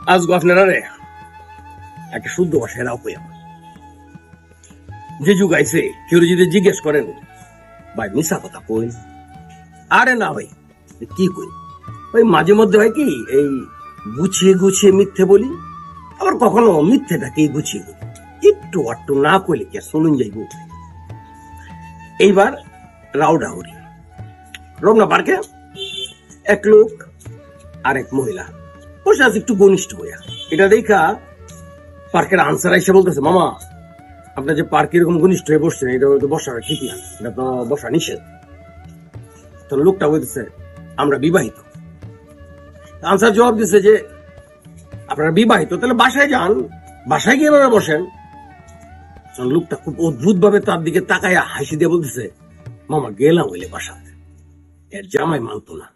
আজ গো আপনারা রে একটা শুদ্ধ ভাষায় রাও কই আমার যে যুগ আইছে কেউ যদি জিজ্ঞেস করেন ভাই মিশা কথা কই, আরে না ভাই কি কই, ওই মাঝে মধ্যে হয় কি এই গুছিয়ে গুছিয়ে মিথ্যে বলি, আবার কখনো মিথ্যেটাকেই গুছিয়ে বলি, একটু আটটু না কইলে কে শুনুন যাইব। এইবার রাউডাউরি রমনা পার্কে এক লোক আর এক মহিলা বসে আছে একটু ঘনিষ্ঠ হইয়া, এটা দেখা পার্কের আনসার এসে বলতেছে, মামা আপনার যে পার্কে এরকম ঘনিষ্ঠ হয়ে বসছেন এটা তো বসাটা ঠিক না, এটা তো বসা নিষেধ। তো লোকটা বলতেছে আমরা বিবাহিত। আনসার জবাব দিচ্ছে যে আপনারা বিবাহিত তাহলে বাসায় যান, বাসায় গিয়ে এভাবে বসেন। লোকটা খুব অদ্ভুত ভাবে তার দিকে তাকায় হাসি দিয়ে বলতেছে, মামা গেলাম হইলে বাসায়, এর জামাই মানতো না।